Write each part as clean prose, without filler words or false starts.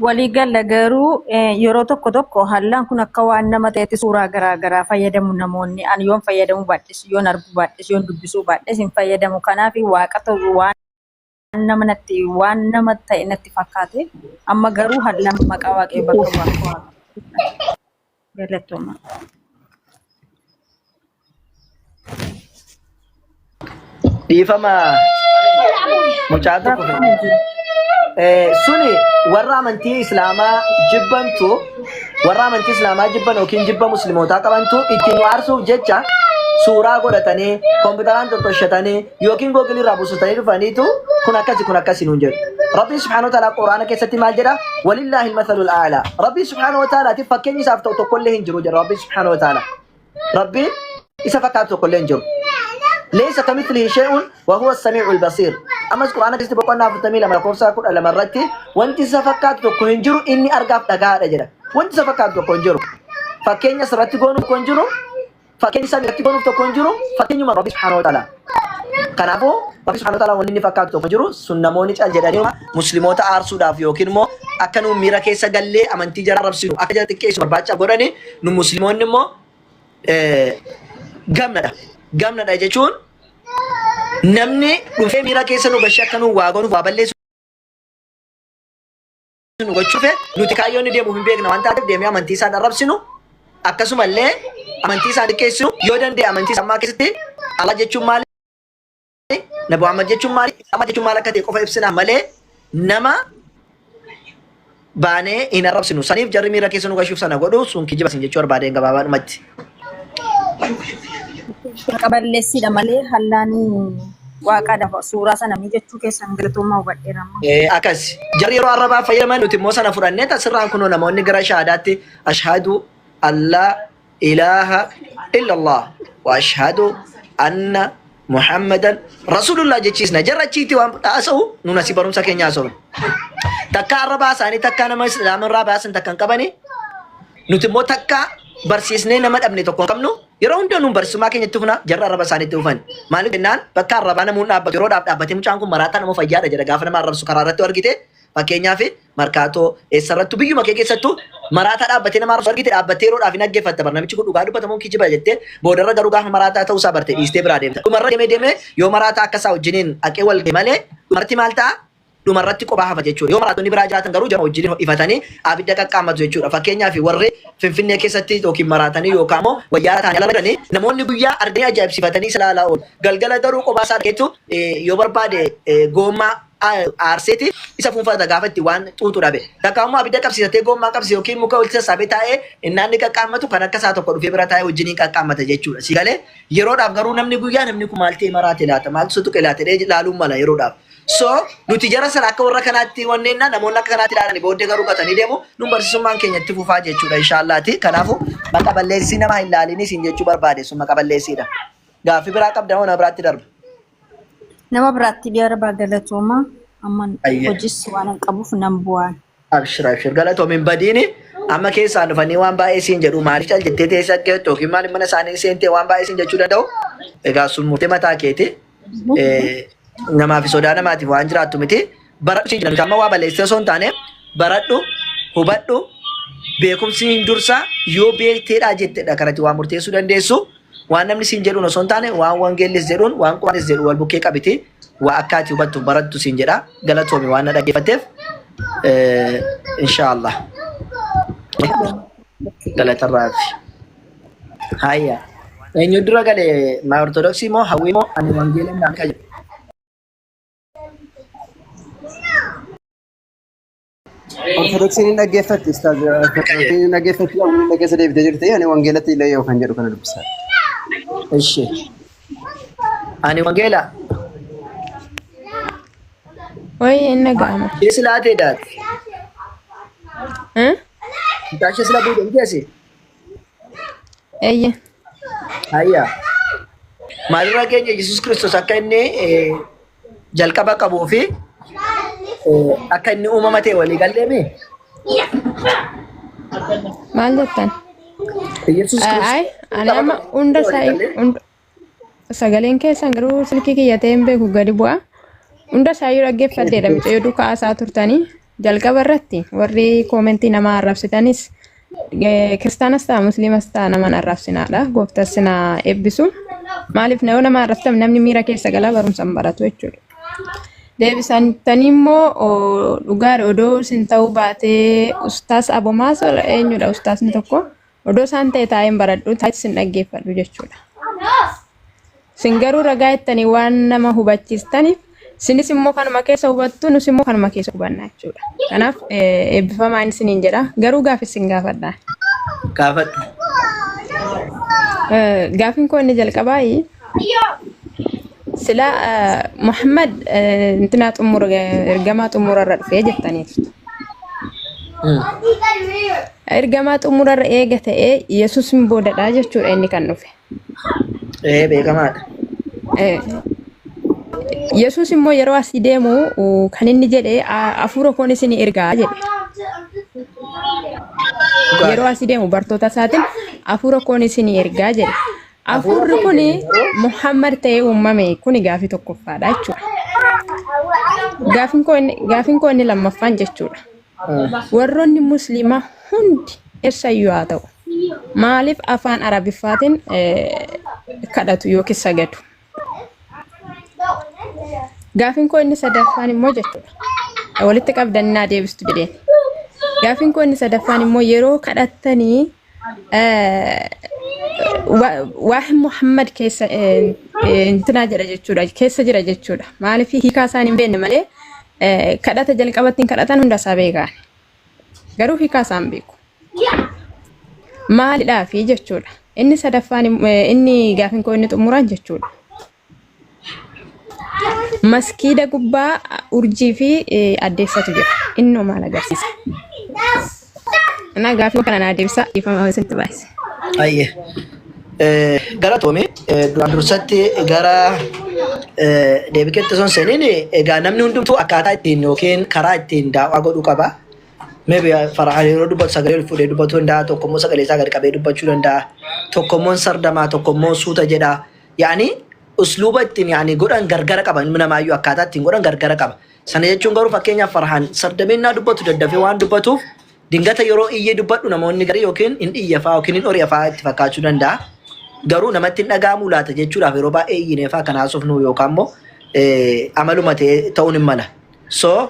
Waliigala garuu yeroo tokko tokko hallaan kun akka waan nama ta'etti suuraa garaa garaa fayyadamu namoonni. Ani yoon fayyadamuu baadhis, yoon arguu baadhis, yoon dubbisuu baadhis hin fayyadamu. Kanaaf waaqa ta'u waan nama ta'e natti fakkaate. Amma garuu hallaan maqaa waaqayyo bakka waaqa. Galatooma. Dhiifama mucaa tokko suni warra amantii islaamaa jibbantu yookiin jibba muslimootaa qabantu ittiin waarsuuf jecha suuraa godhatanii kompiitaraan tottoshatanii yookiin googilii irraa buusatanii dhufaniitu kun akkasi nuun jedhu. Rabbi subhaanahu wa ta'ala quraana keessatti maal jedha? Walillaahi al-mathalul a'laa. Rabbi subhaanahu wa ta'alaatiif fakkeenyi isaaf ta'u tokkollee hin jiru jedha Rabbi subhaanahu wa ta'ala. Rabbi isa fakkaatu tokkollee hin jiru. ليس كمثله شيء وهو السميع البصير. أما القرآن كيست بقولنا في التميل لما كورسا كل لما رتي وانت سفكات تكونجرو إني أرجع تجاه رجلا وانت سفكات تكونجرو فكيني سرتي كونو كونجرو فكيني سرتي كونو تكونجرو فكيني ما ربي سبحانه وتعالى كنافو ربي سبحانه وتعالى ونني فكات تكونجرو سنموني الجداري مسلموتا أرسو دافيو كنمو أكنو ميرا كيسا قلي أمانتي جرا ربسينو أكجا تكيس برباچا غوراني نو مسلمون نمو gamna da jechuun namni dhufee miira keessa nu gashee akka nu waa goonu waa balleessu nu gochuufe nuti kaayyoon deemu hin beekna waan ta'eef deemee amantii isaa dharrabsinu akkasumallee amantii isaa dhiqeessinu yoo danda'e amantii isaa keessatti Allah jechuun maali Nabi Muhammad jechuun maali amma jechuun maal akka ta'e qofa ibsina malee nama baanee hin arrabsinu saniif jarri miira keessa nu gashuuf sana godhu sun kijiba sin jechuu barbaadeen gabaabaadhumatti. Qaballeessidha malee hallaanii waaqadha suuraa sana mijachuu keessan galatooma hubadheerama. Akkas jarri yeroo arrabaa fayyadaman nuti immoo sana fudhannee tasirraan kunoo namoonni gara shahaadaatti ashhadu alla ilaaha illallah wa ashhadu anna muhammadan rasulullah jechiisna jarrachiiti waan taasa'u nun asii barumsa keenya haasa'u. Takka arrabaa isaanii takka nama islaamirraa baasan takka hin qabani nuti immoo takka barsiisnee nama dhabne tokko hin qabnu yeroo hunda nuun barsiisumaa keenyatti dhufna jarra arraba isaaniitti dhufan maaliif jennaan bakka arrabaa namuun dhaabbatu yeroo dhaabbatee mucaan kun maraataa nama fayyaadha jedha gaafa nama arrabsu karaa irratti argite fakkeenyaaf markaatoo eessarrattu biyyuma kee keessattu maraataa dhaabbatee nama arrabsu argite dhaabbatee yeroodhaaf hin dhaggeeffatta bar namichi kun dhugaa dubbatamuun kijiba jettee boodarra garuu gaafa maraataa ta'uusaa barte dhiistee biraa deemta dhumarra deemee yoo maraataa akkasaa wajjiniin haqee wal malee dhumarratti maal ta'a dhumarratti kophaa hafa jechuudha. Yoo maraatonni biraa jiraatan garuu jama wajjin ifatanii abidda qaqqaammatu jechuudha. Fakkeenyaaf warri Finfinnee keessatti yookiin maraatanii yookaan immoo wayyaa ta'anii ala jiranii namoonni guyyaa ardanii ajaa'ibsiifatanii ilaalaa oolu. Galgala garuu kophaa isaa dhageettu yoo barbaade goommaa aarseeti isa fuunfata gaafa itti waan xuuxu dhabe. Takka immoo abidda qabsiisatee goommaa qabsi yookiin muka walitti sassaabee taa'ee inni qaqqaammatu kan akka isaa tokko dhufee bira taa'ee wajjiniin qaqqaammata jechuudha. Sigalee yeroodhaaf garuu namni guyyaa namni kun maal ta'e maraate laata maaltu sutuqe laata ilaaluun mala yeroodhaaf. So nuti jara sana akka warra kanaatti wanneenna namoonni akka kanaatti ilaalanii booddee garuu qatanii deemu nun barsiisummaan keenya itti fufaa jechuudha inshaallaati. Kanaafuu maqa balleessii nama hin laalinis hin jechuu barbaade sun maqa balleessiidha. Gaaffii biraa qabda moo nama biraatti darba? Nama biraatti darba galatooma amman hojis waan hin qabuuf nan bu'aan. Abshir galatoomin badiini amma keessaan dhufanii waan baay'ee siin jedhu maaliif cal jettee teessa keessatti yookiin maal mana isaanii seentee waan baay'ee siin jechuu danda'u egaa sun murtee mataa keeti. Namaaf sodaa namaatiif waan jiraattu miti baradhu siin jedhamu amma waa balleessee osoo hin taane baradhu hubadhu beekumsi hin dursa yoo beekteedhaa jetteedha kanatti waan murteessuu dandeessu waan namni siin jedhuun osoo hin taane waan wangeellis jedhuun waan quraanis jedhu wal bukkee qabiti waa akkaati hubattu baradhu siin jedha galatoomi waan na dhaggeeffatteef inshaallah galatarraafi hayya eenyu dura galee maa ortodoksii moo hawwii moo ani wangeelaa naan kaje Ortodoksiin dhaggeeffatti ortodoksiin dhaggeeffatti waan dhaggeessa deebitee jirti ani wangeelatti illee yoo kan jedhu kana dubbisa. Eshi. Ani wangeela. Oi inna gama. Islaate daat. Taashe isla buudhan keesi. Eyye. Hayya. Maalirra keenya Yesuus Kiristoos akka inni jalqaba qabuu fi akka inni uumama ta'e walii galleemi. Maal jettan? Yesuus Kiristoos. Ay, ani amma hunda sagaleen keessan garuu silkii kiyyatee hin beeku gadi bu'a. Hunda isaayyuu dhaggeeffadheedha mucayyoo duukaa haasaa turtanii jalqaba irratti warri koomentii nama arrabsitanis kiristaanas ta'a musliimas ta'a nama arrabsinaadha. Gooftaan si eebbisu. Maaliif nama arrabsam namni miira keessa galaa barumsa baratu jechuudha. Deebisanii immoo dhugaa odoo sin ta'uu baatee ustaas abomaas eenyudha ustaasni tokko odoo isaan ta'e taa'een baradhu taa'ee sin dhaggeeffadhu jechuudha. Sin garuu ragaa ittanii waan nama hubachiistaniif sinis immoo kanuma keessa hubattu nus immoo kanuma keessa hubanna jechuudha. Kanaaf eebbifamaa inni siniin jedha. Garuu gaafii sin gaafadha. Gaafadhu. Gaafiin koo inni jalqabaa sila Muhammad intina xumura ergamaa xumurarra dhufee jettaniif. Ergamaa xumurarra eega ta'ee Yesuusin boodadha jechuudha inni kan dhufe. Beekamaadha. Yesuus immoo yeroo asii deemu kan inni jedhe hafuura koon isin ergaa jedhe. Yeroo asii deemu bartoota isaatiin hafuura koon isin ergaa jedhe. Hafuurri kun Muhammad ta'ee uumame kun gaafii tokkoffaadha jechuudha. Gaafiin koo inni lammaffaan jechuudha. Warroonni musliimaa hundi eessayyuu haa ta'u maaliif afaan arabiffaatiin kadhatu yookiin sagadu? Gaafiin koo inni sadaffaan immoo jechuudha. Walitti qabdannaa deebistu jedheen. Gaafiin koo inni sadaffaan immoo yeroo kadhattanii waa'ee Muhammad keessa intina jedha jechuudha. Keessa jira jechuudha. Maaliif hiikaa isaan hin beekne malee kadhata jalqabattiin kadhatan hunda isaa beekan. Garuu hiikaa isaan beeku. Maalidhaafi jechuudha. Inni sadaffaan inni gaafiin koo inni xumuraan jechuudha. Maskiida gubbaa urjii fi addeessatu jira. Innoo maal agarsiisa? Ana gaafii kana naa deebisa ifama isintti baay'ise. Ayyee. Galatoome duraan dursatti gara deebikeetti son seeniin egaa namni hundumtuu akkaataa ittiin yookiin karaa ittiin daawwaa godhuu qaba. Maybe Farahaan yeroo dubbatu sagalee ol fuudhee dubbachuu danda'a, tokkommoo sagalee isaa gad qabee dubbachuu danda'a, tokkommoo sardamaa, tokkommoo suuta jedha. Yaani usluuba ittiin yaani godhan gargara qaba. Ilmi namaayyuu akkaataa ittiin godhan gargara qaba. Sana jechuun garuu fakkeenyaaf Farahaan sardameenyaa dubbatu daddafee waan dubbatuuf dingata yeroo iyyee dubbadhu namoonni garii yookiin hin iyyafaa yookiin hin ori'afaa itti fakkaachuu danda'a. Garuu namatti hin dhaga'amu laata jechuudhaaf yeroo baay'ee iyyineefaa kan haasofnu yookaan immoo amaluma ta'uun hin mala. So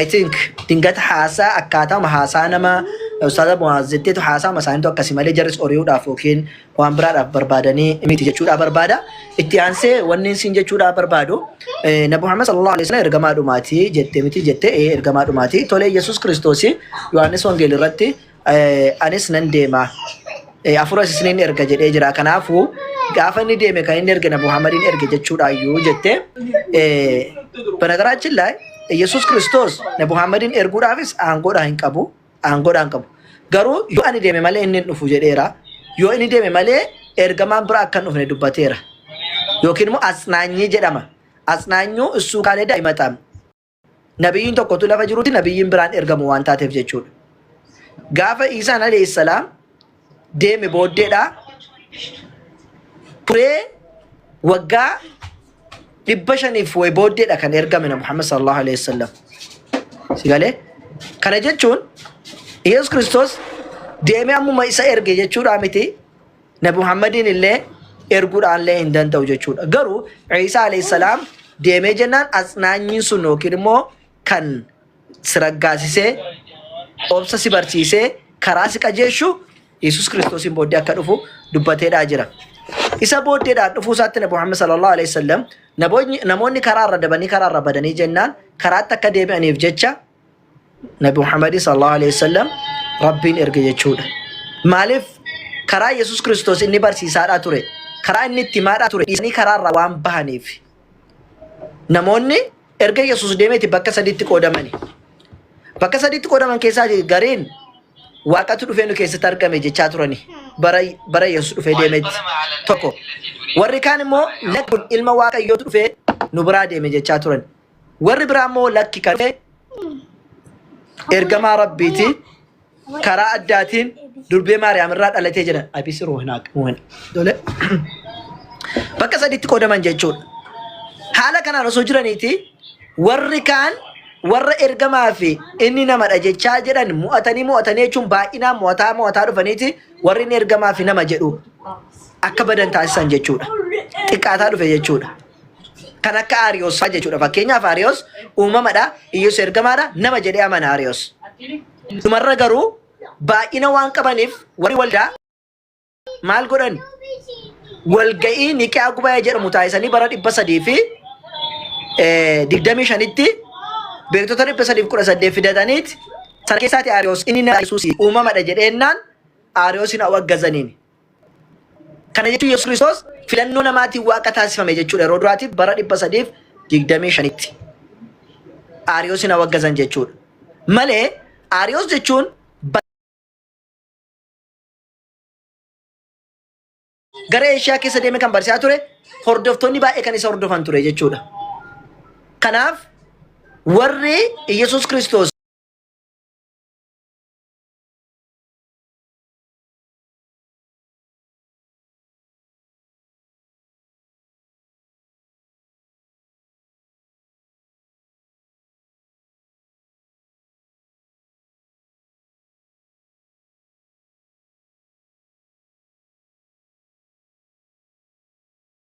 I think dingata haasaa akkaataa haasaa nama ustaaza Mu'azzetteetu haasaa masaanitu akkasii malee jarris ori'uudhaaf yookiin waan biraadhaaf barbaadanii miti jechuudhaaf barbaada. Itti aansee wanni isin jechuudhaaf barbaadu Nabi Muhammad sallallahu alaihi wasallam ergamaa dhumaati jettee miti jettee ergamaa dhumaati. Tolee Yesuus Kiristoos Yohaannis Wangeelii irratti anis nan deema. Afura isiniin erga jedhee jira. Kanaafuu gaafa inni deeme kan inni erge Nabi Muhammadin erge jechuudhaayyuu jettee በነገራችን ላይ ኢየሱስ ክርስቶስ ነቢ ሙሐመድን ኤርጉዳፊስ አንጎዳ ሂንቀቡ ገሩ ዮ አኒ ደሜ ማሌ እንን ዱፉ ጀዴራ ዮ እኒ ደሜ ማሌ ኤርገማን ብራ አከን ዱፍኔ ዱባቴራ ዮኪን ሞ አጽናኝ ጀዳማ አጽናኙ እሱ ካሌዳ አይመጣም ነብይን ተቆቱ ለፈጅሩቲ ነብይን ብራን ኤርገሙ ዋንታ ተፍ ጀቹ ጋፈ ኢሳን አለይሂ ሰላም ደሜ ቦዴዳ ቱሬ ወጋ Dibbashaniif way booddeedha kan ergame Muhammad sallallahu alaihi wasallam. Sigalee kana jechuun Yesuus Kiristoos deemee ammuma isa erge jechuudha miti Nabi Muhammadin illee erguudhaan illee hin danda'u jechuudha. Garuu Isa alayhi salaam deemee jennaan asnaanyiin sun yookiin immoo kan siraggaasisee obsa si barsiisee karaa si qajeeshu Yesuus Kiristoosin booddee akka dhufu dubbateedhaa jira. Isa booddeedhaan dhufuu isaatti Nabi Muhammad sallallahu alaihi wasallam namoonni karaarra dabanii karaarra badanii jennaan karaatti akka deebi'aniif jecha Nabi Muhammad sallallahu alaihi wasallam Rabbiin erge jechuudha. Maaliif karaa Yesuus Kiristoos inni barsiisaadhaa ture, karaa inni itti himaadhaa ture dhiisanii karaarra waan bahaniif namoonni erga Yesuus deemeeti bakka sadiitti qoodamani. Bakka sadiitti qoodaman keessaa gariin waaqatu dhufee nu keessatti argame jechaa turani. Bara Yesuus dhufee deemetti tokko. Warri kaan immoo lakki ilma waaqayyootu dhufee nu biraa deeme jechaa turan. Warri biraa immoo lakki kan ergamaa Rabbiiti karaa addaatiin durbee Maariyaam irraa dhalatee jira. Abisiroo hinaaq mu'an. Dole. Bakka sadiitti qoodaman jechuudha. Haala kanaan osoo jiraniiti warri kaan warra ergamaa fi inni namadha jechaa jedhan mo'atanii jechuun baay'inaan mo'ataa dhufaniiti warri inni ergamaa fi nama jedhu akka badan taasisan jechuudha. Xiqqaataa dhufe jechuudha. Kan akka Aariyoos jechuudha. Fakkeenyaaf Aariyoos uumamadha, Iyyesuus ergamaadha, nama jedhee amana Aariyoos. Dhumarra garuu baay'ina waan qabaniif warri waldaa maal godhan? Walga'ii Niqiyaa Gubaa'ee jedhamu taasisanii bara 325tti beektota 318 fidataniiti. Sana keessaati Aariyoos inni nama Yesuus uumamadha jedheennaan Aariyoos hin awwaggazaniin. Kana jechuun Yesuus Kiristoos filannoo namaatiin waaqa taasifame jechuudha. Yeroo duraatiif bara 325tti Aariyoos hin awwaggazan jechuudha. Malee Aariyoos jechuun gara Eeshiyaa keessa deeme kan barsiisaa ture, hordoftoonni baay'ee kan isa hordofan ture jechuudha. Kanaaf warri Yesuus Kiristoos